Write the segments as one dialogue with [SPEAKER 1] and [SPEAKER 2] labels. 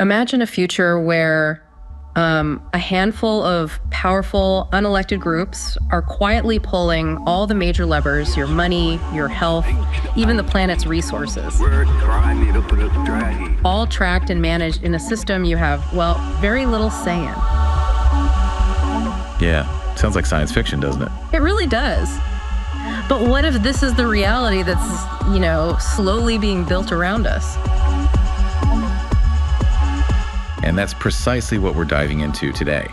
[SPEAKER 1] Imagine a future where a handful of powerful, unelected groups are quietly pulling all the major levers, your money, your health, even the planet's resources. All tracked and managed in a system you have, well, very little say in.
[SPEAKER 2] Yeah, sounds like science fiction, doesn't it?
[SPEAKER 1] It really does. But what if this is the reality that's, slowly being built around us?
[SPEAKER 2] And that's precisely what we're diving into today.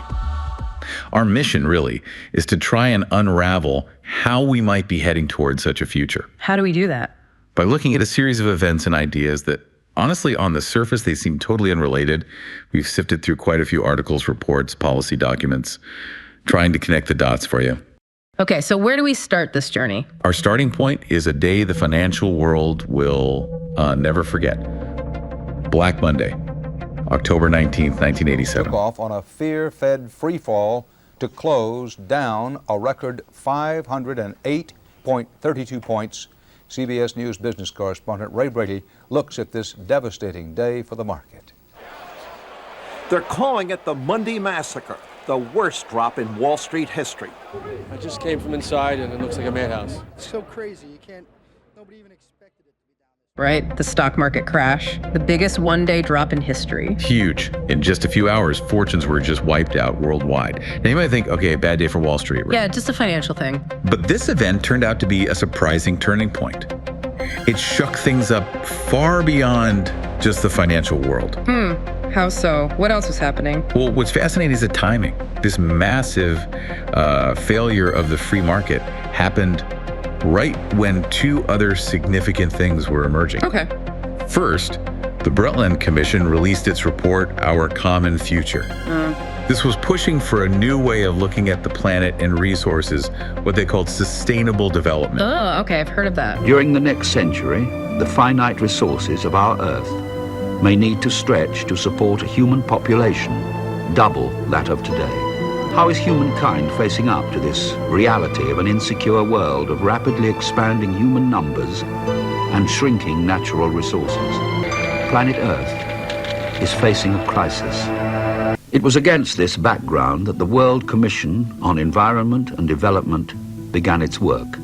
[SPEAKER 2] Our mission, really, is to try and unravel how we might be heading towards such a future.
[SPEAKER 1] How do we do that?
[SPEAKER 2] By looking at a series of events and ideas that, honestly, on the surface, they seem totally unrelated. We've sifted through quite a few articles, reports, policy documents, trying to connect the dots for you.
[SPEAKER 1] Okay, so where do we start this journey?
[SPEAKER 2] Our starting point is a day the financial world will never forget. Black Monday. October 19th, 1987.
[SPEAKER 3] Took off on a fear-fed freefall to close down a record 508.32 points. CBS News business correspondent Ray Brady looks at this devastating day for the market.
[SPEAKER 4] They're calling it the Monday Massacre, the worst drop in Wall Street history.
[SPEAKER 5] I just came from inside and it looks like a madhouse. It's so crazy, nobody even expected it.
[SPEAKER 1] Right? The stock market crash, the biggest one-day drop in history.
[SPEAKER 2] Huge. In just a few hours, fortunes were just wiped out worldwide. Now you might think, okay, bad day for Wall Street. Right?
[SPEAKER 1] Yeah, just a financial thing.
[SPEAKER 2] But this event turned out to be a surprising turning point. It shook things up far beyond just the financial world.
[SPEAKER 1] How so? What else was happening?
[SPEAKER 2] Well, what's fascinating is the timing. This massive failure of the free market happened right when two other significant things were emerging.
[SPEAKER 1] Okay.
[SPEAKER 2] First, the Brundtland Commission released its report, Our Common Future. This was pushing for a new way of looking at the planet and resources, what they called sustainable development.
[SPEAKER 1] Oh, okay, I've heard of that.
[SPEAKER 6] During the next century, the finite resources of our Earth may need to stretch to support a human population double that of today. How is humankind facing up to this reality of an insecure world of rapidly expanding human numbers and shrinking natural resources? Planet Earth is facing a crisis. It was against this background that the World Commission on Environment and Development began its work.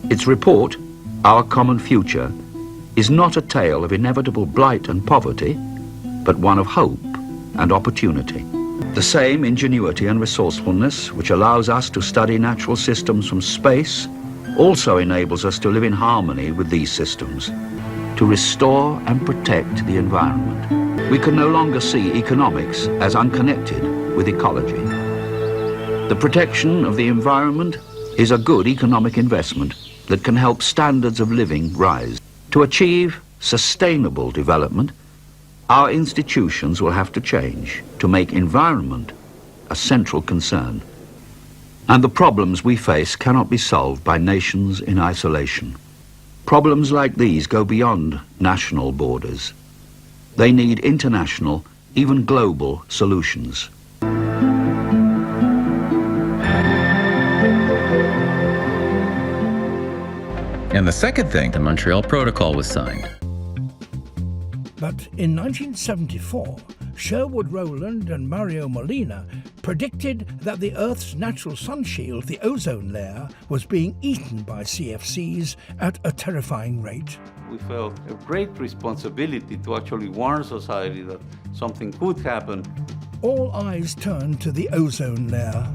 [SPEAKER 6] Its report, Our Common Future, is not a tale of inevitable blight and poverty, but one of hope and opportunity. The same ingenuity and resourcefulness which allows us to study natural systems from space also enables us to live in harmony with these systems, to restore and protect the environment. We can no longer see economics as unconnected with ecology. The protection of the environment is a good economic investment that can help standards of living rise. To achieve sustainable development, our institutions will have to change to make environment a central concern. And the problems we face cannot be solved by nations in isolation. Problems like these go beyond national borders. They need international, even global solutions.
[SPEAKER 2] And the second thing,
[SPEAKER 7] the Montreal Protocol was signed.
[SPEAKER 8] But in 1974, Sherwood Rowland and Mario Molina predicted that the Earth's natural sun shield, the ozone layer, was being eaten by CFCs at a terrifying rate.
[SPEAKER 9] We felt a great responsibility to actually warn society that something could happen.
[SPEAKER 8] All eyes turned to the ozone layer.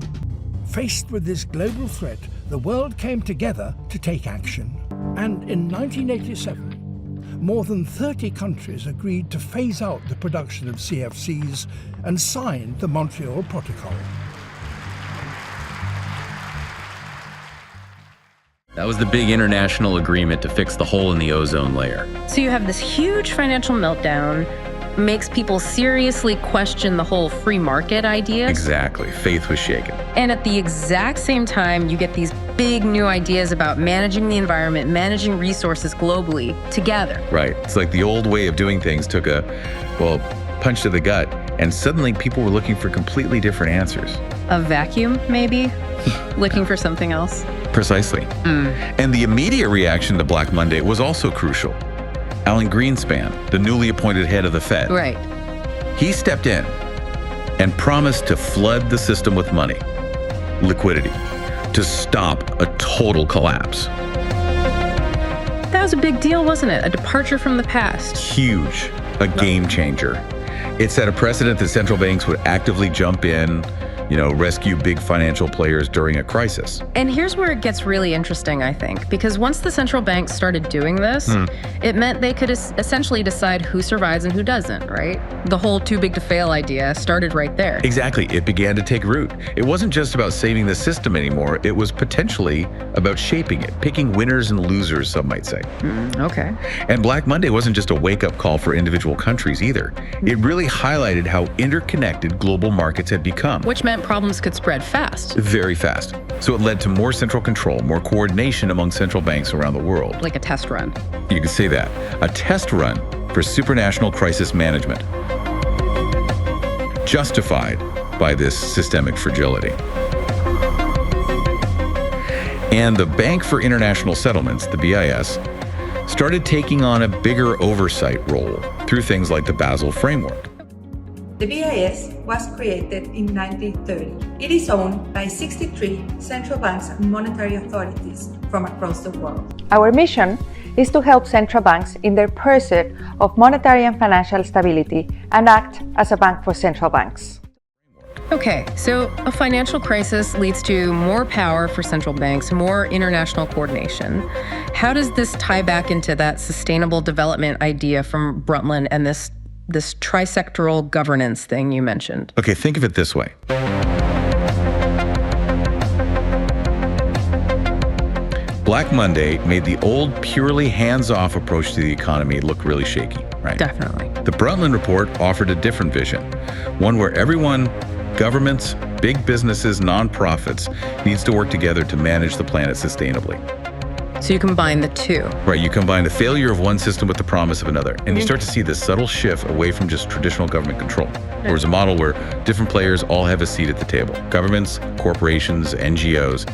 [SPEAKER 8] Faced with this global threat, the world came together to take action. And in 1987, more than 30 countries agreed to phase out the production of CFCs and signed the Montreal Protocol.
[SPEAKER 7] That was the big international agreement to fix the hole in the ozone layer.
[SPEAKER 1] So you have this huge financial meltdown, makes people seriously question the whole free market idea.
[SPEAKER 2] exactly, faith was shaken.
[SPEAKER 1] And at the exact same time, you get these big new ideas about managing the environment, managing resources globally together.
[SPEAKER 2] Right. It's like the old way of doing things took a, punch to the gut, and suddenly people were looking for completely different answers.
[SPEAKER 1] A vacuum, maybe? Looking for something else?
[SPEAKER 2] Precisely. And the immediate reaction to Black Monday was also crucial. Alan Greenspan, the newly appointed head of the Fed.
[SPEAKER 1] Right.
[SPEAKER 2] He stepped in and promised to flood the system with money, liquidity, to stop a total collapse.
[SPEAKER 1] That was a big deal, wasn't it? A departure from the past.
[SPEAKER 2] Huge, a game changer. It set a precedent that central banks would actively jump in, rescue big financial players during a crisis.
[SPEAKER 1] And here's where it gets really interesting, I think, because once the central banks started doing this, it meant they could essentially decide who survives and who doesn't, right? The whole too big to fail idea started right there.
[SPEAKER 2] Exactly. It began to take root. It wasn't just about saving the system anymore. It was potentially about shaping it, picking winners and losers, some might say.
[SPEAKER 1] Okay.
[SPEAKER 2] And Black Monday wasn't just a wake-up call for individual countries either. It really highlighted how interconnected global markets had become.
[SPEAKER 1] Which meant problems could spread fast.
[SPEAKER 2] Very fast. So it led to more central control, more coordination among central banks around the world.
[SPEAKER 1] Like a test run.
[SPEAKER 2] You could say that. A test run for supranational crisis management, justified by this systemic fragility. And the Bank for International Settlements, the BIS, started taking on a bigger oversight role through things like the Basel Framework.
[SPEAKER 10] The BIS was created in 1930. It is owned by 63 central banks and monetary authorities from across the world.
[SPEAKER 11] Our mission is to help central banks in their pursuit of monetary and financial stability and act as a bank for central banks.
[SPEAKER 1] Okay, so a financial crisis leads to more power for central banks, more international coordination. How does this tie back into that sustainable development idea from Brundtland and this trisectoral governance thing you mentioned?
[SPEAKER 2] Okay, think of it this way. Black Monday made the old purely hands-off approach to the economy look really shaky, right?
[SPEAKER 1] Definitely.
[SPEAKER 2] The Brundtland report offered a different vision, one where everyone, governments, big businesses, nonprofits, needs to work together to manage the planet sustainably.
[SPEAKER 1] So you combine the two.
[SPEAKER 2] Right, you combine the failure of one system with the promise of another, and you start to see this subtle shift away from just traditional government control, towards a model where different players all have a seat at the table. Governments, corporations, NGOs.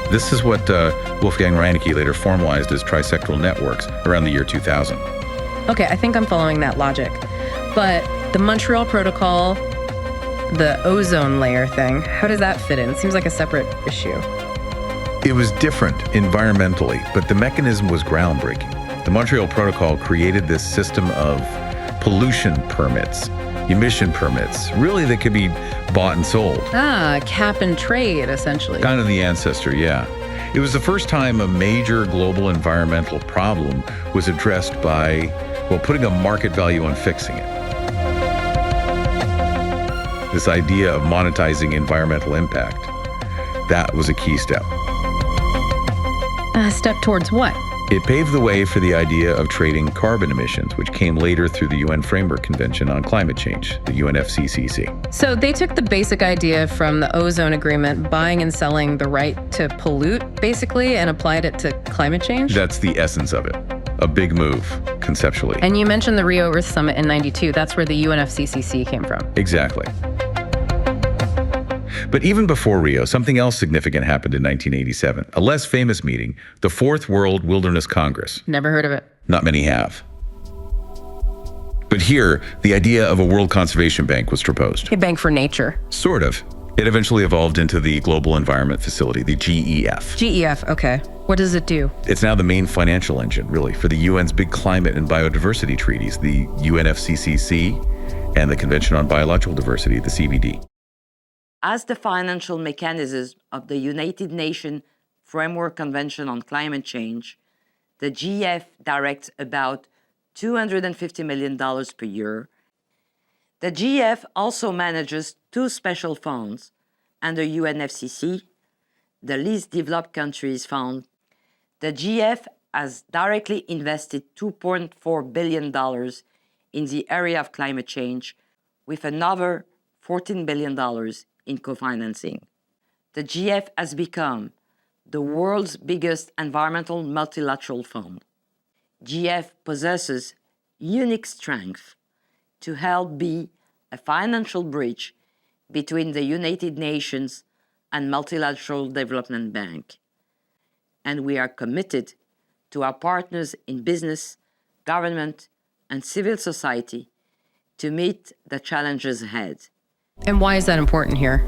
[SPEAKER 2] This is what Wolfgang Reinecke later formalized as trisectoral networks around the year 2000.
[SPEAKER 1] Okay, I think I'm following that logic. But the Montreal Protocol, the ozone layer thing, how does that fit in? It seems like a separate issue.
[SPEAKER 2] It was different environmentally, but the mechanism was groundbreaking. The Montreal Protocol created this system of pollution permits, emission permits, really that could be bought and sold.
[SPEAKER 1] Cap and trade, essentially.
[SPEAKER 2] Kind of the ancestor, yeah. It was the first time a major global environmental problem was addressed by, putting a market value on fixing it. This idea of monetizing environmental impact, that was a key step.
[SPEAKER 1] A step towards what?
[SPEAKER 2] It paved the way for the idea of trading carbon emissions, which came later through the UN Framework Convention on Climate Change, the UNFCCC.
[SPEAKER 1] So they took the basic idea from the ozone agreement, buying and selling the right to pollute, basically, and applied it to climate change?
[SPEAKER 2] That's the essence of it. A big move, conceptually.
[SPEAKER 1] And you mentioned the Rio Earth Summit in '92. That's where the UNFCCC came from.
[SPEAKER 2] Exactly. But even before Rio, something else significant happened in 1987. A less famous meeting, the Fourth World Wilderness Congress.
[SPEAKER 1] Never heard of it.
[SPEAKER 2] Not many have. But here, the idea of a World Conservation Bank was proposed.
[SPEAKER 1] A bank for nature.
[SPEAKER 2] Sort of. It eventually evolved into the Global Environment Facility, the GEF.
[SPEAKER 1] GEF, okay. What does it do?
[SPEAKER 2] It's now the main financial engine, really, for the UN's big climate and biodiversity treaties, the UNFCCC and the Convention on Biological Diversity, the CBD.
[SPEAKER 12] As the financial mechanism of the United Nations Framework Convention on Climate Change, the GEF directs about $250 million per year. The GEF also manages two special funds under UNFCCC, the Least Developed Countries Fund. The GEF has directly invested $2.4 billion in the area of climate change, with another $14 billion in co-financing. The GEF has become the world's biggest environmental multilateral fund. GEF possesses unique strength to help be a financial bridge between the United Nations and Multilateral Development Bank. And we are committed to our partners in business, government, and civil society to meet the challenges ahead.
[SPEAKER 1] And why is that important here?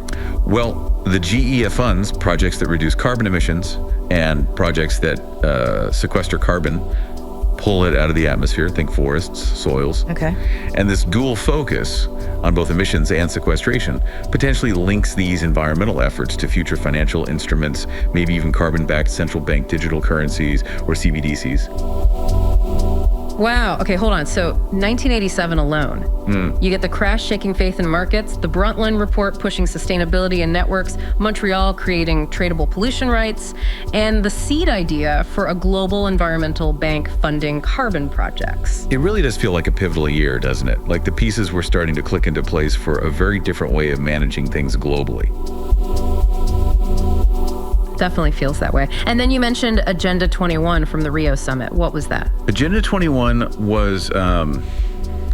[SPEAKER 2] Well, the GEF funds projects that reduce carbon emissions and projects that sequester carbon, pull it out of the atmosphere, think forests, soils.
[SPEAKER 1] Okay.
[SPEAKER 2] And this dual focus on both emissions and sequestration potentially links these environmental efforts to future financial instruments, maybe even carbon-backed central bank digital currencies or CBDCs.
[SPEAKER 1] Wow. Okay, hold on. So 1987 alone, you get the crash shaking faith in markets, the Brundtland report pushing sustainability in networks, Montreal creating tradable pollution rights, and the seed idea for a global environmental bank funding carbon projects.
[SPEAKER 2] It really does feel like a pivotal year, doesn't it? Like the pieces were starting to click into place for a very different way of managing things globally.
[SPEAKER 1] Definitely feels that way. And then you mentioned Agenda 21 from the Rio summit. What was that?
[SPEAKER 2] Agenda 21 was kind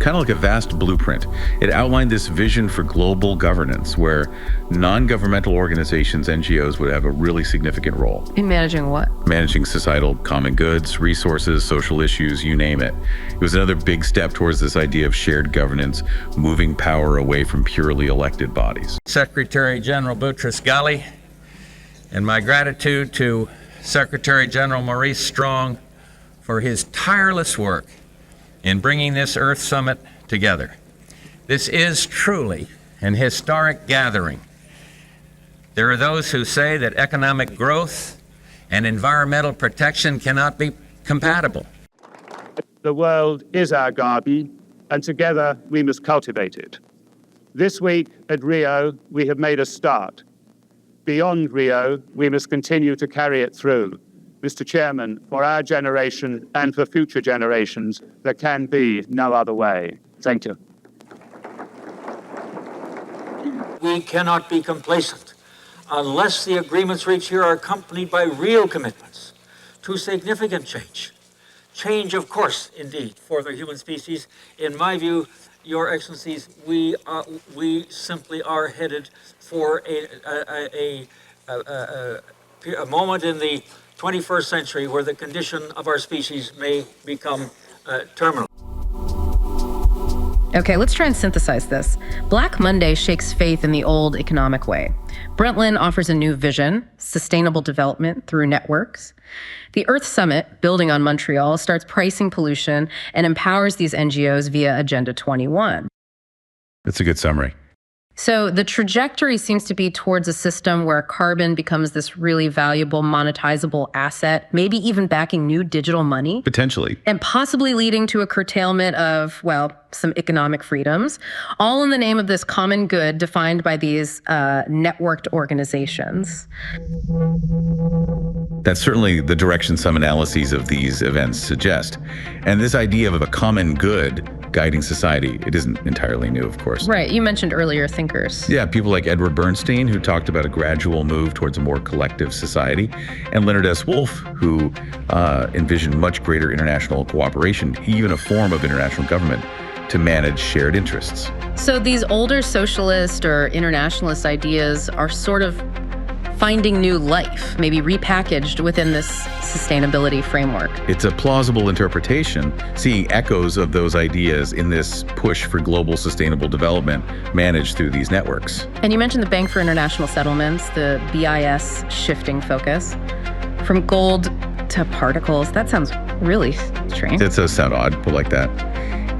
[SPEAKER 2] of like a vast blueprint. It outlined this vision for global governance where non-governmental organizations, NGOs, would have a really significant role.
[SPEAKER 1] In managing what?
[SPEAKER 2] Managing societal common goods, resources, social issues, you name it. It was another big step towards this idea of shared governance, moving power away from purely elected bodies.
[SPEAKER 13] Secretary General Boutros Ghali, and my gratitude to Secretary General Maurice Strong for his tireless work in bringing this Earth Summit together. This is truly an historic gathering. There are those who say that economic growth and environmental protection cannot be compatible.
[SPEAKER 14] The world is our garden, and together we must cultivate it. This week at Rio, we have made a start. Beyond Rio, we must continue to carry it through. Mr. Chairman, for our generation and for future generations, there can be no other way. Thank you.
[SPEAKER 15] We cannot be complacent unless the agreements reached here are accompanied by real commitments to significant change. Change, of course, indeed, for the human species. In my view, Your Excellencies, we simply are headed for a moment in the 21st century where the condition of our species may become terminal.
[SPEAKER 1] Okay, let's try and synthesize this. Black Monday shakes faith in the old economic way. Brundtland offers a new vision, sustainable development through networks. The Earth Summit, building on Montreal, starts pricing pollution and empowers these NGOs via Agenda 21.
[SPEAKER 2] That's a good summary.
[SPEAKER 1] So the trajectory seems to be towards a system where carbon becomes this really valuable, monetizable asset, maybe even backing new digital money.
[SPEAKER 2] Potentially.
[SPEAKER 1] And possibly leading to a curtailment of, well, some economic freedoms, all in the name of this common good defined by these networked organizations.
[SPEAKER 2] That's certainly the direction some analyses of these events suggest. And this idea of a common good guiding society, it isn't entirely new, of course.
[SPEAKER 1] Right. You mentioned earlier thinkers.
[SPEAKER 2] Yeah, people like Edward Bernstein, who talked about a gradual move towards a more collective society, and Leonard S. Wolf, who envisioned much greater international cooperation, even a form of international government, to manage shared interests.
[SPEAKER 1] So these older socialist or internationalist ideas are sort of finding new life, maybe repackaged within this sustainability framework.
[SPEAKER 2] It's a plausible interpretation, seeing echoes of those ideas in this push for global sustainable development managed through these networks.
[SPEAKER 1] And you mentioned the Bank for International Settlements, the BIS shifting focus from gold to particles. That sounds really strange.
[SPEAKER 2] That does sound odd, but like that.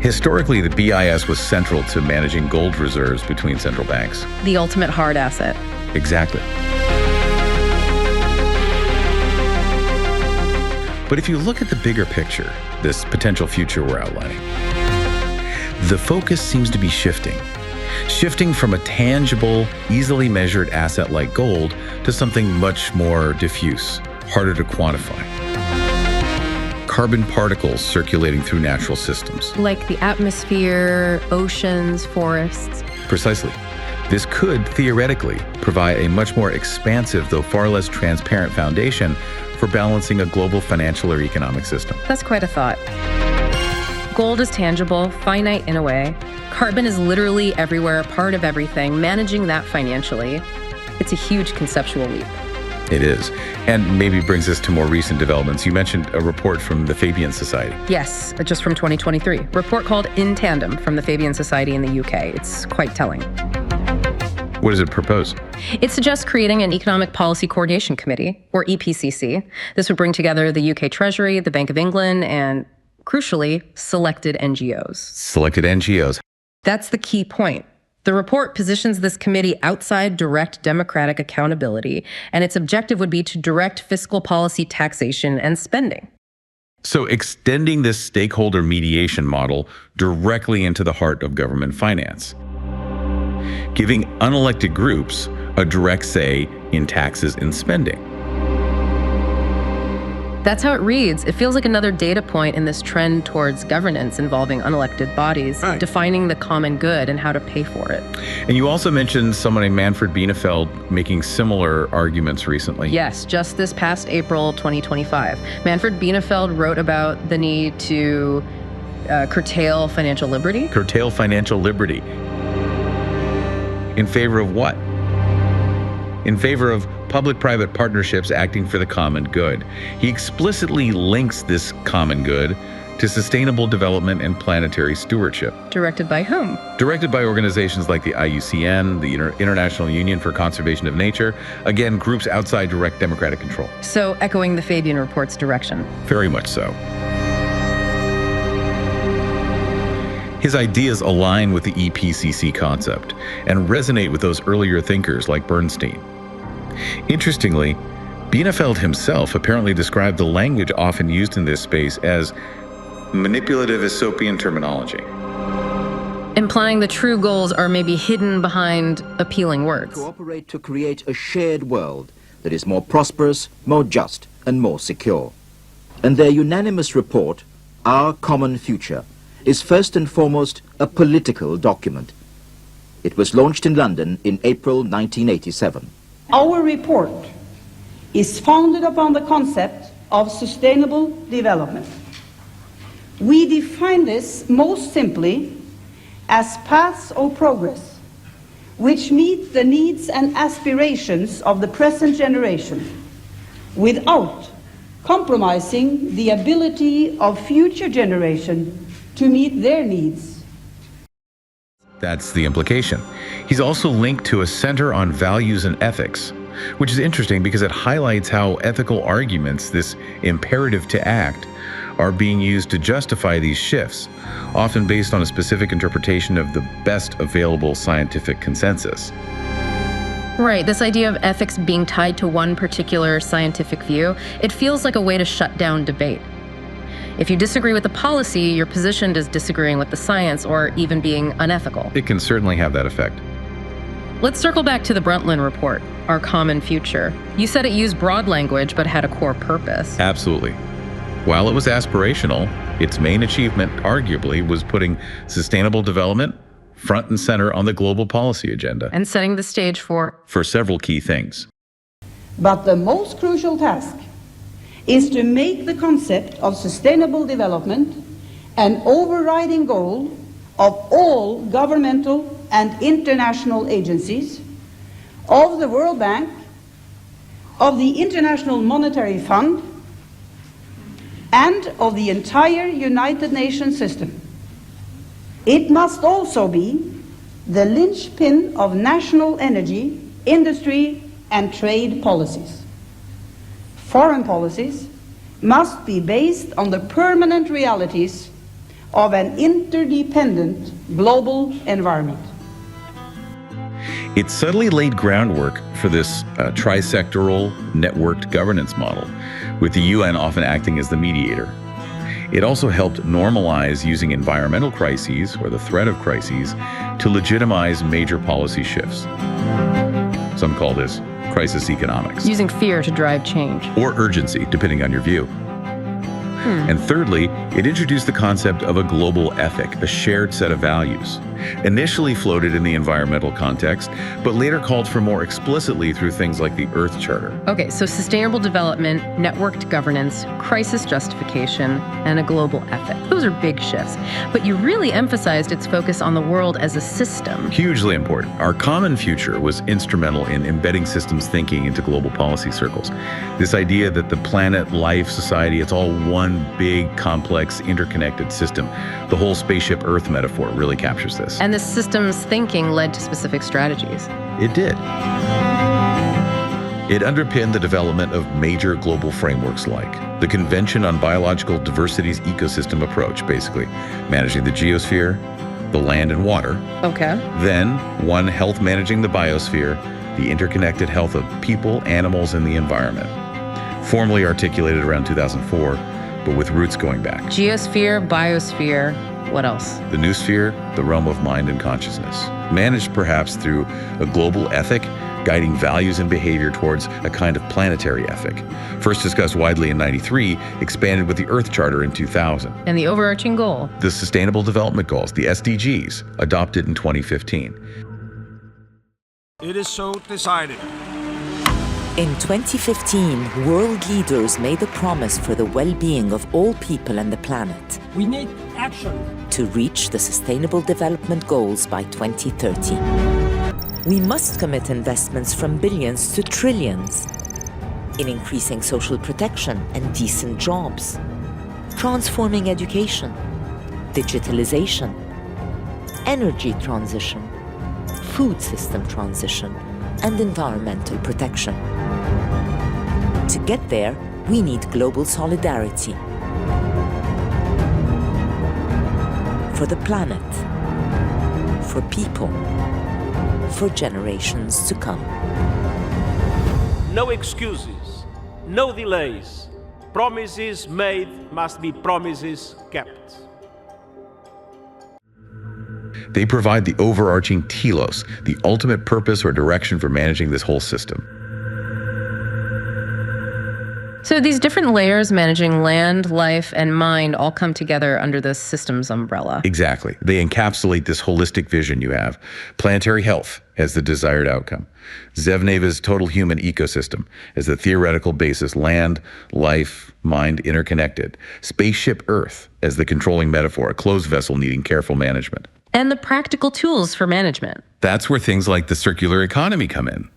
[SPEAKER 2] Historically, the BIS was central to managing gold reserves between central banks.
[SPEAKER 1] The ultimate hard asset.
[SPEAKER 2] Exactly. But if you look at the bigger picture, this potential future we're outlining, the focus seems to be shifting from a tangible, easily measured asset like gold to something much more diffuse, harder to quantify. Carbon particles circulating through natural systems.
[SPEAKER 1] Like the atmosphere, oceans, forests.
[SPEAKER 2] Precisely. This could, theoretically, provide a much more expansive, though far less transparent foundation for balancing a global financial or economic system.
[SPEAKER 1] That's quite a thought. Gold is tangible, finite in a way. Carbon is literally everywhere, a part of everything. Managing that financially, it's a huge conceptual leap.
[SPEAKER 2] It is. And maybe brings us to more recent developments. You mentioned a report from the Fabian Society.
[SPEAKER 1] Yes, just from 2023. Report called In Tandem from the Fabian Society in the UK. It's quite telling.
[SPEAKER 2] What does it propose?
[SPEAKER 1] It suggests creating an Economic Policy Coordination Committee, or EPCC. This would bring together the UK Treasury, the Bank of England, and, crucially, selected NGOs.
[SPEAKER 2] Selected NGOs.
[SPEAKER 1] That's the key point. The report positions this committee outside direct democratic accountability, and its objective would be to direct fiscal policy, taxation, and spending.
[SPEAKER 2] So extending this stakeholder mediation model directly into the heart of government finance, giving unelected groups a direct say in taxes and spending.
[SPEAKER 1] That's how it reads. It feels like another data point in this trend towards governance involving unelected bodies, defining the common good and how to pay for it.
[SPEAKER 2] And you also mentioned someone named Manfred Bienefeld making similar arguments recently.
[SPEAKER 1] Yes, just this past April 2025. Manfred Bienefeld wrote about the need to curtail financial liberty.
[SPEAKER 2] Curtail financial liberty. In favor of what? In favor of public-private partnerships acting for the common good. He explicitly links this common good to sustainable development and planetary stewardship.
[SPEAKER 1] Directed by whom?
[SPEAKER 2] Directed by organizations like the IUCN, the International Union for Conservation of Nature, again, groups outside direct democratic control.
[SPEAKER 1] So echoing the Fabian report's direction.
[SPEAKER 2] Very much so. His ideas align with the EPCC concept and resonate with those earlier thinkers like Bernstein. Interestingly, Bienefeld himself apparently described the language often used in this space as manipulative Aesopian terminology,
[SPEAKER 1] implying the true goals are maybe hidden behind appealing words.
[SPEAKER 16] Cooperate to create a shared world that is more prosperous, more just, and more secure. And their unanimous report, Our Common Future, is first and foremost a political document. It was launched in London in April 1987.
[SPEAKER 17] Our report is founded upon the concept of sustainable development. We define this most simply as paths of progress which meet the needs and aspirations of the present generation without compromising the ability of future generations to meet their needs.
[SPEAKER 2] That's the implication. He's also linked to a center on values and ethics, which is interesting because it highlights how ethical arguments, this imperative to act, are being used to justify these shifts, often based on a specific interpretation of the best available scientific consensus.
[SPEAKER 1] Right, this idea of ethics being tied to one particular scientific view, it feels like a way to shut down debate. If you disagree with the policy, you're positioned as disagreeing with the science or even being unethical.
[SPEAKER 2] It can certainly have that effect.
[SPEAKER 1] Let's circle back to the Brundtland report, Our Common Future. You said it used broad language but had a core purpose.
[SPEAKER 2] Absolutely. While it was aspirational, its main achievement, arguably, was putting sustainable development front and center on the global policy agenda.
[SPEAKER 1] And setting the stage for
[SPEAKER 2] several key things.
[SPEAKER 17] But the most crucial task is to make the concept of sustainable development an overriding goal of all governmental and international agencies, of the World Bank, of the International Monetary Fund, and of the entire United Nations system. It must also be the linchpin of national energy, industry, and trade policies. Foreign policies must be based on the permanent realities of an interdependent global environment.
[SPEAKER 2] It subtly laid groundwork for this trisectoral, networked governance model, with the UN often acting as the mediator. It also helped normalize using environmental crises, or the threat of crises, to legitimize major policy shifts. Some call this crisis economics.
[SPEAKER 1] Using fear to drive change.
[SPEAKER 2] Or urgency, depending on your view. And thirdly, it introduced the concept of a global ethic, a shared set of values. initially floated in the environmental context, but later called for more explicitly through things like the Earth Charter.
[SPEAKER 1] Okay, so sustainable development, networked governance, crisis justification, and a global ethic. Those are big shifts, but you really emphasized its focus on the world as a system.
[SPEAKER 2] Hugely important. Our common future was instrumental in embedding systems thinking into global policy circles. This idea that the planet, life, society, it's all one big, complex, interconnected system. The whole spaceship Earth metaphor really captures this.
[SPEAKER 1] And the systems thinking led to specific strategies.
[SPEAKER 2] It did. It underpinned the development of major global frameworks like the Convention on Biological Diversity's ecosystem approach, basically managing the geosphere, the land and water.
[SPEAKER 1] Okay.
[SPEAKER 2] Then One Health managing the biosphere, the interconnected health of people, animals, and the environment. Formally articulated around 2004, but with roots going back.
[SPEAKER 1] Geosphere, biosphere, what else?
[SPEAKER 2] The new sphere, the realm of mind and consciousness. Managed perhaps through a global ethic, guiding values and behavior towards a kind of planetary ethic. First discussed widely in '93, expanded with the Earth Charter in 2000.
[SPEAKER 1] And the overarching goal?
[SPEAKER 2] The Sustainable Development Goals, the SDGs, adopted in 2015.
[SPEAKER 18] It is so decided.
[SPEAKER 19] In 2015, world leaders made a promise for the well-being of all people and the planet.
[SPEAKER 18] We need action
[SPEAKER 19] to reach the Sustainable Development Goals by 2030. We must commit investments from billions to trillions in increasing social protection and decent jobs, transforming education, digitalization, energy transition, food system transition, and environmental protection. To get there, we need global solidarity for the planet, for people, for generations to come.
[SPEAKER 18] No excuses, no delays. Promises made must be promises kept.
[SPEAKER 2] They provide the overarching telos, the ultimate purpose or direction for managing this whole system.
[SPEAKER 1] So these different layers managing land, life, and mind all come together under this systems umbrella.
[SPEAKER 2] Exactly. They encapsulate this holistic vision you have. Planetary health as the desired outcome. Zevneva's total human ecosystem as the theoretical basis, land, life, mind interconnected. Spaceship Earth as the controlling metaphor, a closed vessel needing careful management.
[SPEAKER 1] And the practical tools for management.
[SPEAKER 2] That's where things like the circular economy come in.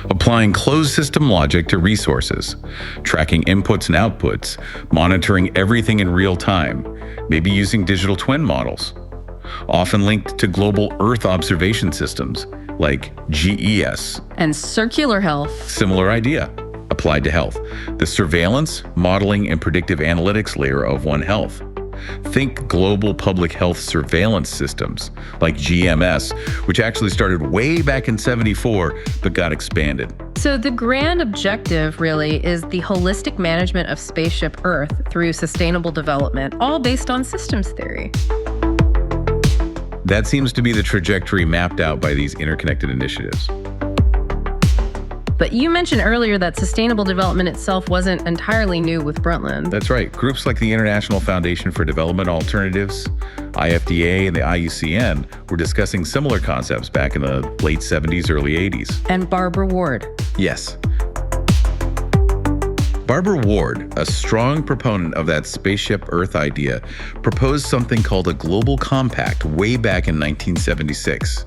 [SPEAKER 2] Applying closed system logic to resources, tracking inputs and outputs, monitoring everything in real time, maybe using digital twin models, often linked to global Earth observation systems like GES.
[SPEAKER 1] And circular health.
[SPEAKER 2] Similar idea, applied to health. The surveillance, modeling, and predictive analytics layer of One Health. Think global public health surveillance systems like GMS, which actually started way back in '74, but got expanded.
[SPEAKER 1] So the grand objective really is the holistic management of Spaceship Earth through sustainable development, all based on systems theory.
[SPEAKER 2] That seems to be the trajectory mapped out by these interconnected initiatives.
[SPEAKER 1] But you mentioned earlier that sustainable development itself wasn't entirely new with Brundtland.
[SPEAKER 2] That's right. Groups like the International Foundation for Development Alternatives, IFDA, and the IUCN were discussing similar concepts back in the late 70s, early 80s.
[SPEAKER 1] And Barbara Ward.
[SPEAKER 2] Yes. Barbara Ward, a strong proponent of that Spaceship Earth idea, proposed something called a Global Compact way back in 1976.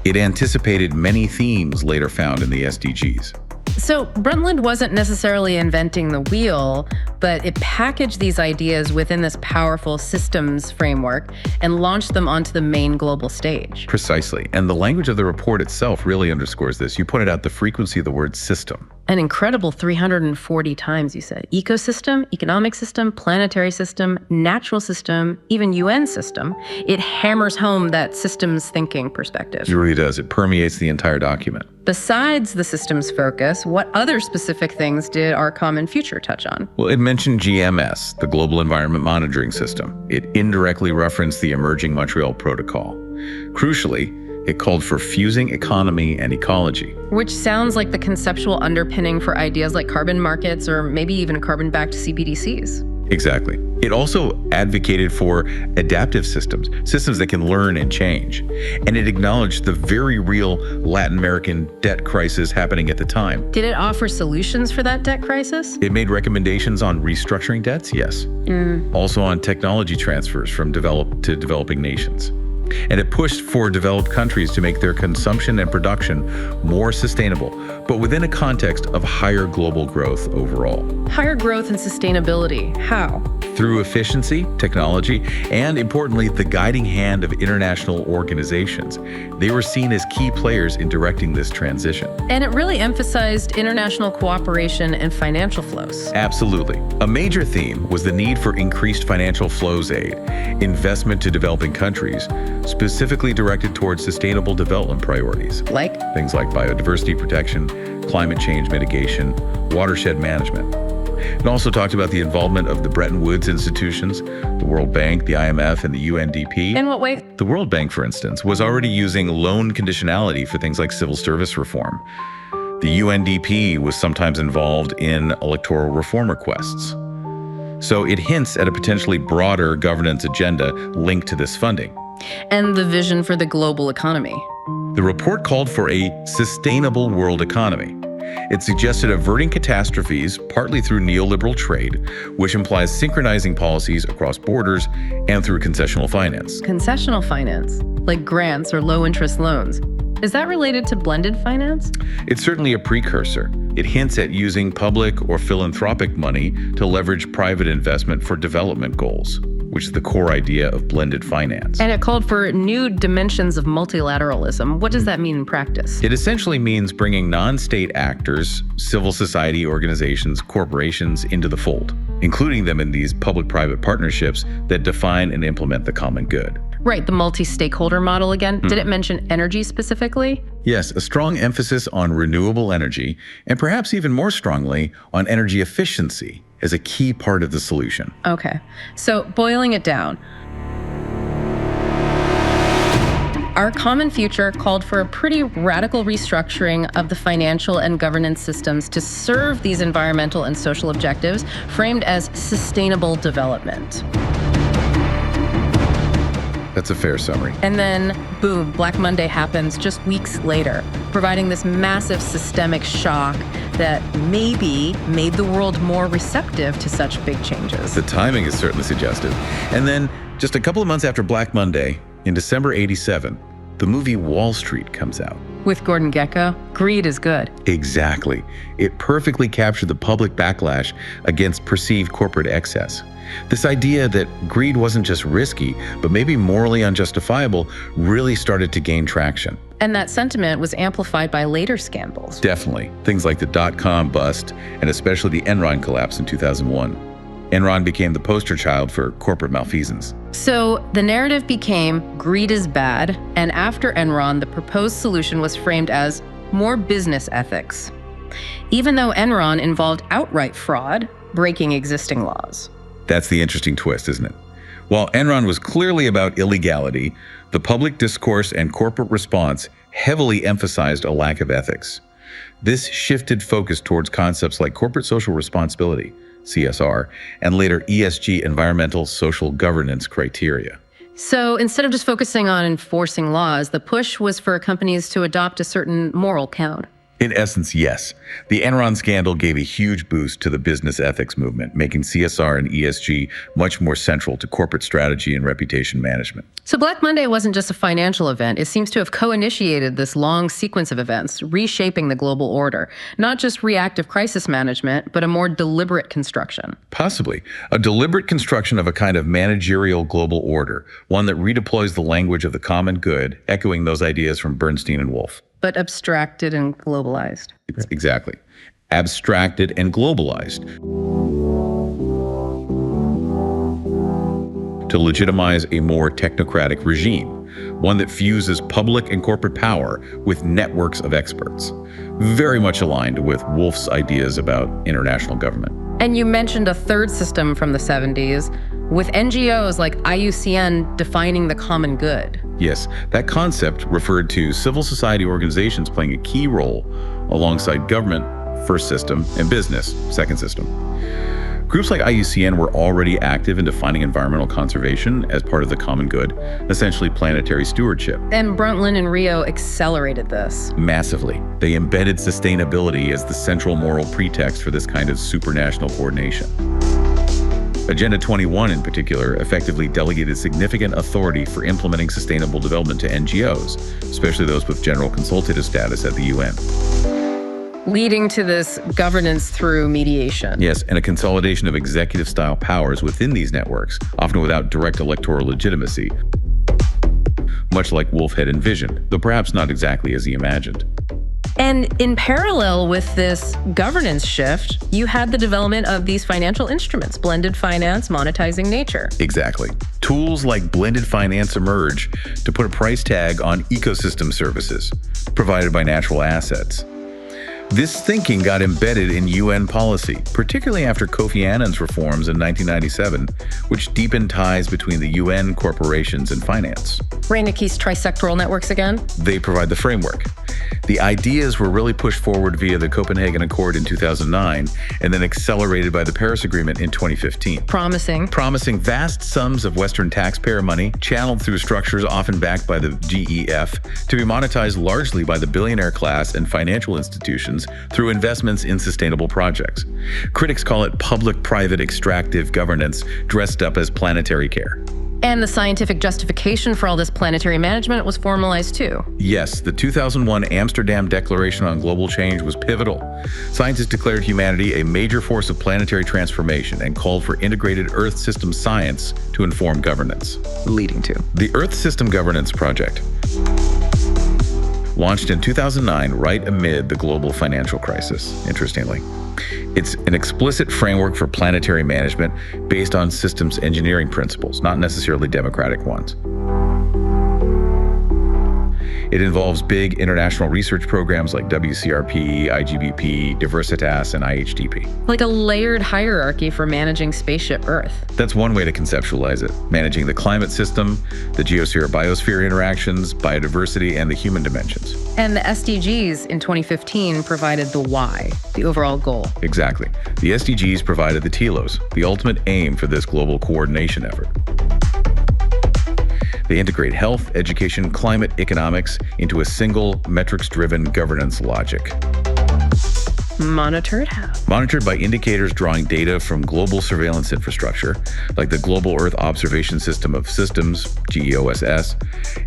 [SPEAKER 2] It anticipated many themes later found in the SDGs.
[SPEAKER 1] So Brundtland wasn't necessarily inventing the wheel, but it packaged these ideas within this powerful systems framework and launched them onto the main global stage.
[SPEAKER 2] Precisely. And the language of the report itself really underscores this. You pointed out the frequency of the word system.
[SPEAKER 1] An incredible 340 times, you said. Ecosystem, economic system, planetary system, natural system, even UN system. It hammers home that systems thinking perspective.
[SPEAKER 2] It really does. It permeates the entire document.
[SPEAKER 1] Besides the systems focus, what other specific things did our common future touch on?
[SPEAKER 2] Well, it mentioned GMS, the Global Environment Monitoring System. It indirectly referenced the emerging Montreal Protocol. Crucially, it called for fusing economy and ecology.
[SPEAKER 1] Which sounds like the conceptual underpinning for ideas like carbon markets or maybe even carbon-backed CBDCs.
[SPEAKER 2] Exactly. It also advocated for adaptive systems that can learn and change. And it acknowledged the very real Latin American debt crisis happening at the time.
[SPEAKER 1] Did it offer solutions for that debt crisis?
[SPEAKER 2] It made recommendations on restructuring debts, yes. Also on technology transfers from developed to developing nations. And it pushed for developed countries to make their consumption and production more sustainable, but within a context of higher global growth overall.
[SPEAKER 1] Higher growth and sustainability. How?
[SPEAKER 2] Through efficiency, technology, and importantly, the guiding hand of international organizations. They were seen as key players in directing this transition.
[SPEAKER 1] And it really emphasized international cooperation and financial flows.
[SPEAKER 2] Absolutely. A major theme was the need for increased financial flows aid, investment to developing countries, specifically directed towards sustainable development priorities.
[SPEAKER 1] Like?
[SPEAKER 2] Things like biodiversity protection, climate change mitigation, watershed management. It also talked about the involvement of the Bretton Woods institutions, the World Bank, the IMF, and the UNDP.
[SPEAKER 1] In what way?
[SPEAKER 2] The World Bank, for instance, was already using loan conditionality for things like civil service reform. The UNDP was sometimes involved in electoral reform requests. So it hints at a potentially broader governance agenda linked to this funding.
[SPEAKER 1] And the vision for the global economy.
[SPEAKER 2] The report called for a sustainable world economy. It suggested averting catastrophes partly through neoliberal trade, which implies synchronizing policies across borders and through concessional finance.
[SPEAKER 1] Concessional finance, like grants or low-interest loans. Is that related to blended finance?
[SPEAKER 2] It's certainly a precursor. It hints at using public or philanthropic money to leverage private investment for development goals, which is the core idea of blended finance.
[SPEAKER 1] And it called for new dimensions of multilateralism. What does that mean in practice?
[SPEAKER 2] It essentially means bringing non-state actors, civil society organizations, corporations into the fold, including them in these public-private partnerships that define and implement the common good.
[SPEAKER 1] Right, the multi-stakeholder model again. Did it mention energy specifically?
[SPEAKER 2] Yes, a strong emphasis on renewable energy, and perhaps even more strongly on energy efficiency as a key part of the solution.
[SPEAKER 1] Okay, so boiling it down. Our common future called for a pretty radical restructuring of the financial and governance systems to serve these environmental and social objectives, framed as sustainable development.
[SPEAKER 2] That's a fair summary.
[SPEAKER 1] And then, boom, Black Monday happens just weeks later, providing this massive systemic shock that maybe made the world more receptive to such big changes.
[SPEAKER 2] The timing is certainly suggestive. And then, just a couple of months after Black Monday, in December '87, the movie Wall Street comes out.
[SPEAKER 1] With Gordon Gekko, greed is good.
[SPEAKER 2] Exactly. It perfectly captured the public backlash against perceived corporate excess. This idea that greed wasn't just risky, but maybe morally unjustifiable, really started to gain traction.
[SPEAKER 1] And that sentiment was amplified by later scandals.
[SPEAKER 2] Definitely. Things like the dot-com bust, and especially the Enron collapse in 2001. Enron became the poster child for corporate malfeasance.
[SPEAKER 1] So the narrative became greed is bad, and after Enron, the proposed solution was framed as more business ethics, even though Enron involved outright fraud, breaking existing laws.
[SPEAKER 2] That's the interesting twist, isn't it? While Enron was clearly about illegality, the public discourse and corporate response heavily emphasized a lack of ethics. This shifted focus towards concepts like corporate social responsibility, CSR, and later ESG, environmental social governance criteria.
[SPEAKER 1] So instead of just focusing on enforcing laws, the push was for companies to adopt a certain moral code.
[SPEAKER 2] In essence, yes. The Enron scandal gave a huge boost to the business ethics movement, making CSR and ESG much more central to corporate strategy and reputation management.
[SPEAKER 1] So Black Monday wasn't just a financial event. It seems to have co-initiated this long sequence of events, reshaping the global order. Not just reactive crisis management, but a more deliberate construction.
[SPEAKER 2] Possibly. A deliberate construction of a kind of managerial global order, one that redeploys the language of the common good, echoing those ideas from Bernstein and Wolff.
[SPEAKER 1] But abstracted and globalized.
[SPEAKER 2] Exactly. Abstracted and globalized. To legitimize a more technocratic regime, one that fuses public and corporate power with networks of experts. Very much aligned with Wolff's ideas about international government.
[SPEAKER 1] And you mentioned a third system from the 70s, with NGOs like IUCN defining the common good.
[SPEAKER 2] Yes, that concept referred to civil society organizations playing a key role alongside government, first system, and business, second system. Groups like IUCN were already active in defining environmental conservation as part of the common good, essentially planetary stewardship.
[SPEAKER 1] And Brundtland and Rio accelerated this.
[SPEAKER 2] Massively. They embedded sustainability as the central moral pretext for this kind of supranational coordination. Agenda 21, in particular, effectively delegated significant authority for implementing sustainable development to NGOs, especially those with general consultative status at the UN.
[SPEAKER 1] Leading to this governance through mediation.
[SPEAKER 2] Yes, and a consolidation of executive-style powers within these networks, often without direct electoral legitimacy, much like Wolf had envisioned, though perhaps not exactly as he imagined.
[SPEAKER 1] And in parallel with this governance shift, you had the development of these financial instruments, blended finance, monetizing nature.
[SPEAKER 2] Exactly. Tools like blended finance emerge to put a price tag on ecosystem services provided by natural assets. This thinking got embedded in UN policy, particularly after Kofi Annan's reforms in 1997, which deepened ties between the UN, corporations, and finance.
[SPEAKER 1] Reinicke's trisectoral networks again?
[SPEAKER 2] They provide the framework. The ideas were really pushed forward via the Copenhagen Accord in 2009 and then accelerated by the Paris Agreement in 2015. Promising vast sums of Western taxpayer money, channeled through structures often backed by the GEF, to be monetized largely by the billionaire class and financial institutions through investments in sustainable projects. Critics call it public-private extractive governance dressed up as planetary care.
[SPEAKER 1] And the scientific justification for all this planetary management was formalized too.
[SPEAKER 2] Yes, the 2001 Amsterdam Declaration on Global Change was pivotal. Scientists declared humanity a major force of planetary transformation and called for integrated Earth system science to inform governance.
[SPEAKER 1] Leading to
[SPEAKER 2] the Earth System Governance Project, launched in 2009 right amid the global financial crisis, interestingly. It's an explicit framework for planetary management based on systems engineering principles, not necessarily democratic ones. It involves big international research programs like WCRP, IGBP, Diversitas, and IHDP.
[SPEAKER 1] Like a layered hierarchy for managing spaceship Earth.
[SPEAKER 2] That's one way to conceptualize it, managing the climate system, the geosphere-biosphere interactions, biodiversity, and the human dimensions.
[SPEAKER 1] And the SDGs in 2015 provided the why, the overall goal.
[SPEAKER 2] Exactly. The SDGs provided the telos, the ultimate aim for this global coordination effort. They integrate health, education, climate, economics into a single metrics-driven governance logic.
[SPEAKER 1] Monitored how?
[SPEAKER 2] Monitored by indicators drawing data from global surveillance infrastructure, like the Global Earth Observation System of Systems, GEOSS.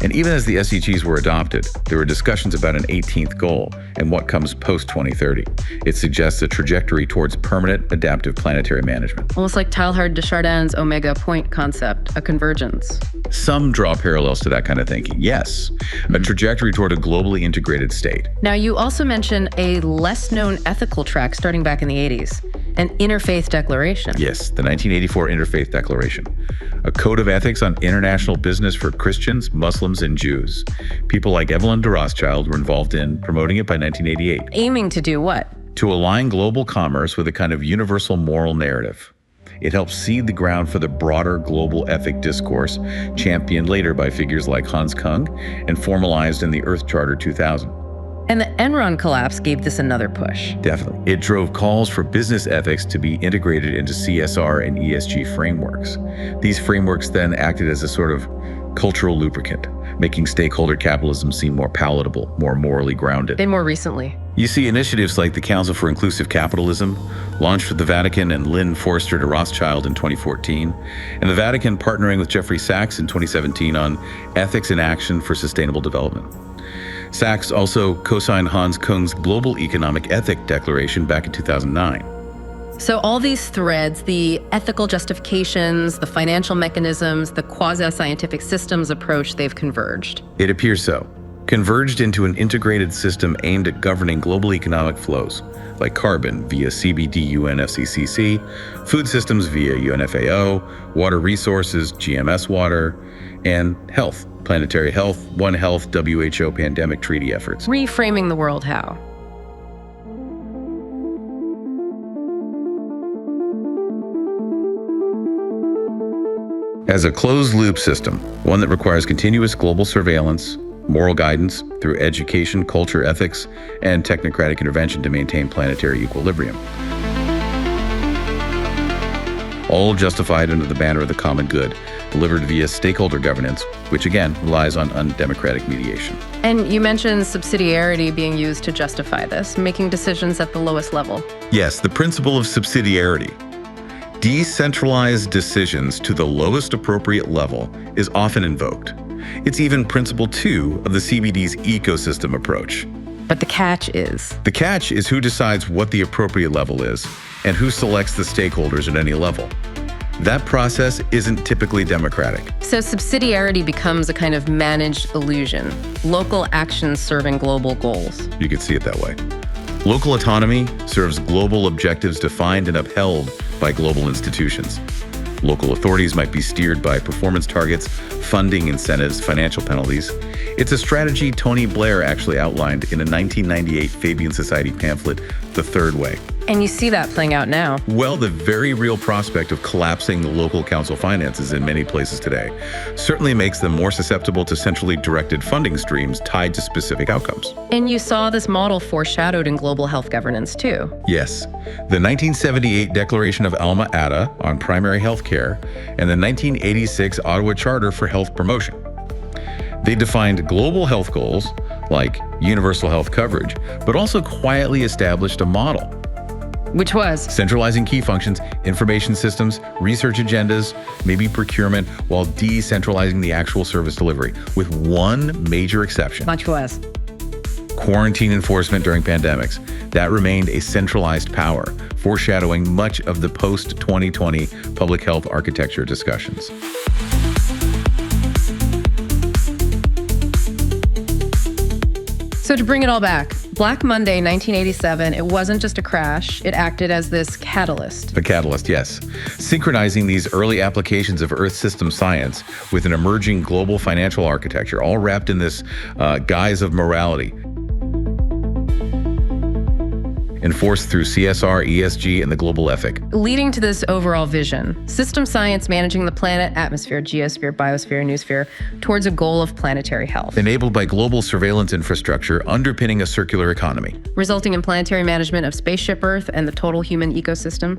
[SPEAKER 2] And even as the SDGs were adopted, there were discussions about an 18th goal and what comes post-2030. It suggests a trajectory towards permanent adaptive planetary management.
[SPEAKER 1] Almost like Teilhard de Chardin's omega point concept, a convergence.
[SPEAKER 2] Some draw parallels to that kind of thinking, yes. A trajectory toward a globally integrated state.
[SPEAKER 1] Now, you also mention a less-known ethical track starting back in the 80s, an interfaith declaration.
[SPEAKER 2] Yes, the 1984 Interfaith Declaration, a code of ethics on international business for Christians, Muslims, and Jews. People like Evelyn de Rothschild were involved in promoting it by 1988.
[SPEAKER 1] Aiming to do what?
[SPEAKER 2] To align global commerce with a kind of universal moral narrative. It helps seed the ground for the broader global ethic discourse, championed later by figures like Hans Kung and formalized in the Earth Charter 2000.
[SPEAKER 1] And the Enron collapse gave this another push.
[SPEAKER 2] Definitely. It drove calls for business ethics to be integrated into CSR and ESG frameworks. These frameworks then acted as a sort of cultural lubricant, making stakeholder capitalism seem more palatable, more morally grounded.
[SPEAKER 1] And more recently.
[SPEAKER 2] You see initiatives like the Council for Inclusive Capitalism, launched with the Vatican and Lynn Forster de Rothschild in 2014, and the Vatican partnering with Jeffrey Sachs in 2017 on Ethics in Action for Sustainable Development. Sachs also co-signed Hans Kung's Global Economic Ethic Declaration back in 2009.
[SPEAKER 1] So all these threads, the ethical justifications, the financial mechanisms, the quasi-scientific systems approach, they've converged.
[SPEAKER 2] It appears so. Converged into an integrated system aimed at governing global economic flows, like carbon via CBD UNFCCC, food systems via UNFAO, water resources, GMS water, and health, planetary health, One Health, WHO pandemic treaty efforts.
[SPEAKER 1] Reframing the world how?
[SPEAKER 2] As a closed-loop system, one that requires continuous global surveillance, moral guidance through education, culture, ethics, and technocratic intervention to maintain planetary equilibrium. all justified under the banner of the common good, delivered via stakeholder governance, which again relies on undemocratic mediation.
[SPEAKER 1] And you mentioned subsidiarity being used to justify this, making decisions at the lowest level.
[SPEAKER 2] Yes, the principle of subsidiarity. Decentralized decisions to the lowest appropriate level is often invoked. It's even principle 2 of the CBD's ecosystem approach.
[SPEAKER 1] But the catch is?
[SPEAKER 2] The catch is who decides what the appropriate level is and who selects the stakeholders at any level. That process isn't typically democratic.
[SPEAKER 1] So subsidiarity becomes a kind of managed illusion, local actions serving global goals.
[SPEAKER 2] You could see it that way. Local autonomy serves global objectives defined and upheld by global institutions. Local authorities might be steered by performance targets, funding incentives, financial penalties. It's a strategy Tony Blair actually outlined in a 1998 Fabian Society pamphlet, The Third Way.
[SPEAKER 1] And you see that playing out now.
[SPEAKER 2] Well, the very real prospect of collapsing the local council finances in many places today certainly makes them more susceptible to centrally directed funding streams tied to specific outcomes.
[SPEAKER 1] And you saw this model foreshadowed in global health governance too.
[SPEAKER 2] Yes. The 1978 Declaration of Alma Ata on primary health care and the 1986 Ottawa Charter for Health Promotion. They defined global health goals like universal health coverage, but also quietly established a model.
[SPEAKER 1] Which was?
[SPEAKER 2] Centralizing key functions, information systems, research agendas, maybe procurement, while decentralizing the actual service delivery, with one major exception.
[SPEAKER 1] Which was?
[SPEAKER 2] Quarantine enforcement during pandemics. That remained a centralized power, foreshadowing much of the post-2020 public health architecture discussions.
[SPEAKER 1] So to bring it all back, Black Monday 1987, it wasn't just a crash, it acted as this catalyst.
[SPEAKER 2] A catalyst, yes. Synchronizing these early applications of Earth system science with an emerging global financial architecture, all wrapped in this guise of morality. Enforced through CSR, ESG, and the global ethic.
[SPEAKER 1] Leading to this overall vision, system science managing the planet, atmosphere, geosphere, biosphere, noosphere, towards a goal of planetary health.
[SPEAKER 2] Enabled by global surveillance infrastructure underpinning a circular economy.
[SPEAKER 1] Resulting in planetary management of spaceship Earth and the total human ecosystem.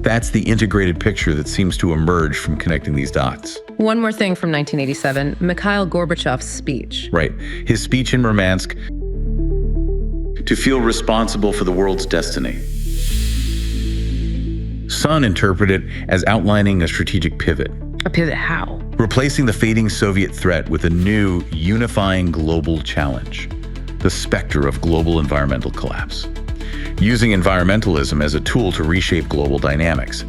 [SPEAKER 2] That's the integrated picture that seems to emerge from connecting these dots.
[SPEAKER 1] One more thing from 1987, Mikhail Gorbachev's speech.
[SPEAKER 2] Right. His speech in Murmansk, to feel responsible for the world's destiny. Sun interpreted it as outlining a strategic pivot.
[SPEAKER 1] A pivot how?
[SPEAKER 2] Replacing the fading Soviet threat with a new, unifying global challenge, the specter of global environmental collapse. Using environmentalism as a tool to reshape global dynamics.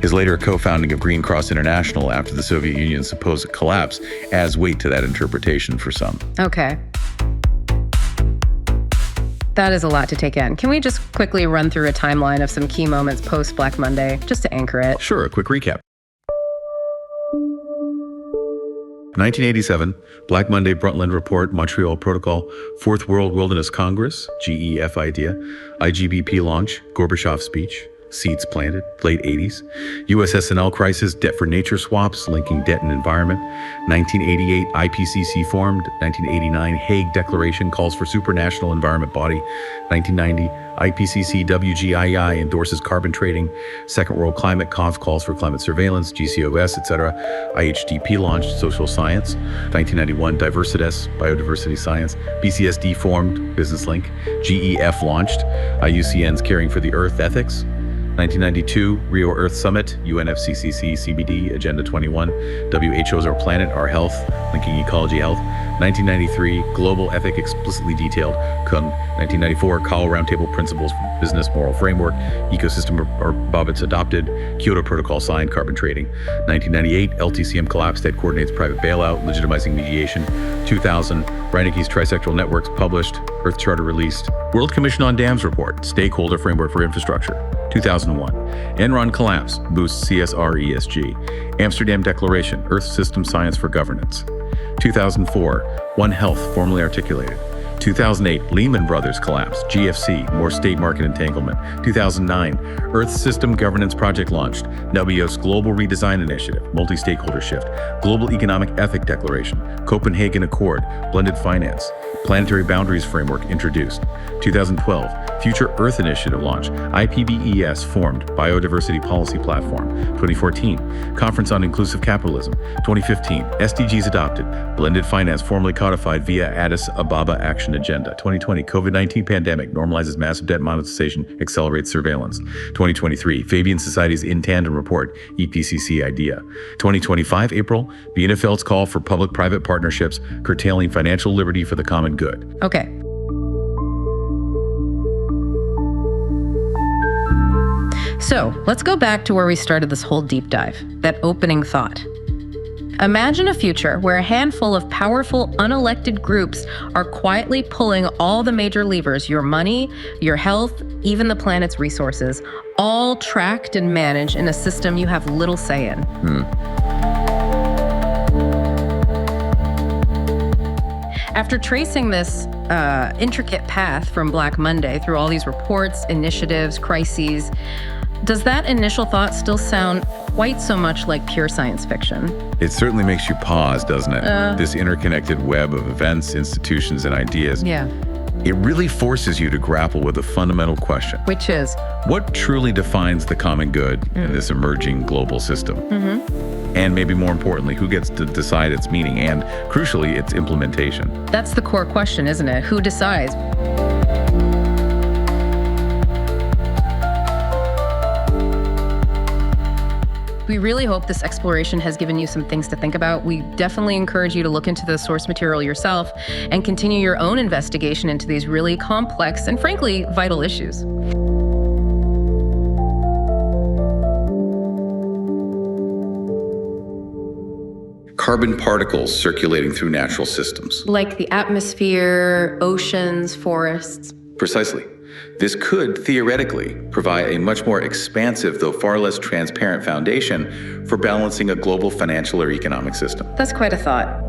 [SPEAKER 2] His later co-founding of Green Cross International after the Soviet Union's supposed collapse adds weight to that interpretation for some.
[SPEAKER 1] Okay. That is a lot to take in. Can we just quickly run through a timeline of some key moments post-Black Monday, just to anchor it?
[SPEAKER 2] Sure, a quick recap. 1987, Black Monday Brundtland Report, Montreal Protocol, Fourth World Wilderness Congress, GEF idea, IGBP launch, Gorbachev speech, seeds planted, late 80s, USSNL crisis, debt for nature swaps, linking debt and environment, 1988, IPCC formed, 1989, Hague Declaration calls for supranational environment body, 1990, IPCC WGII endorses carbon trading, Second World Climate Conf calls for climate surveillance, GCOS, etc., IHDP launched, social science, 1991, Diversitas, biodiversity science, BCSD formed, Business Link, GEF launched, IUCN's Caring for the Earth ethics, 1992, Rio Earth Summit, UNFCCC, CBD, Agenda 21, WHO's Our Planet, Our Health, linking ecology health, 1993, Global Ethic explicitly detailed, CUN, 1994, CAL Roundtable Principles for Business Moral Framework, Ecosystem or BOBITS adopted, Kyoto Protocol signed, carbon trading, 1998, LTCM collapsed, that coordinates private bailout, legitimizing mediation, 2000, Reineke's Trisectoral Networks published, Earth Charter released, World Commission on Dams report, Stakeholder Framework for Infrastructure, 2001, Enron collapse, boosts CSR ESG, Amsterdam Declaration, Earth System Science for Governance, 2004, One Health formally articulated, 2008, Lehman Brothers collapse, GFC, more state market entanglement, 2009, Earth System Governance Project launched, WEO's Global Redesign Initiative, multi-stakeholder shift, Global Economic Ethic Declaration, Copenhagen Accord, blended finance, Planetary Boundaries Framework introduced, 2012, Future Earth Initiative launch. IPBES formed. Biodiversity Policy Platform. 2014. Conference on Inclusive Capitalism. 2015. SDGs adopted. Blended finance formally codified via Addis Ababa Action Agenda. 2020. COVID-19 pandemic normalizes massive debt monetization, accelerates surveillance. 2023. Fabian Society's In Tandem Report. EPCC idea. 2025. April. Bielefeld's call for public-private partnerships, curtailing financial liberty for the common good.
[SPEAKER 1] Okay. So let's go back to where we started this whole deep dive, that opening thought. Imagine a future where a handful of powerful, unelected groups are quietly pulling all the major levers, your money, your health, even the planet's resources, all tracked and managed in a system you have little say in. After tracing this intricate path from Black Monday through all these reports, initiatives, crises, does that initial thought still sound quite so much like pure science fiction?
[SPEAKER 2] It certainly makes you pause, doesn't it? This interconnected web of events, institutions, and ideas.
[SPEAKER 1] Yeah.
[SPEAKER 2] It really forces you to grapple with a fundamental question.
[SPEAKER 1] Which is?
[SPEAKER 2] What truly defines the common good in this emerging global system? And maybe more importantly, who gets to decide its meaning and, crucially, its implementation?
[SPEAKER 1] That's the core question, isn't it? Who decides? We really hope this exploration has given you some things to think about. We definitely encourage you to look into the source material yourself and continue your own investigation into these really complex and frankly vital issues.
[SPEAKER 2] Carbon particles circulating through natural systems.
[SPEAKER 1] Like the atmosphere, oceans, forests.
[SPEAKER 2] Precisely. This could, theoretically, provide a much more expansive, though far less transparent foundation for balancing a global financial or economic system.
[SPEAKER 1] That's quite a thought.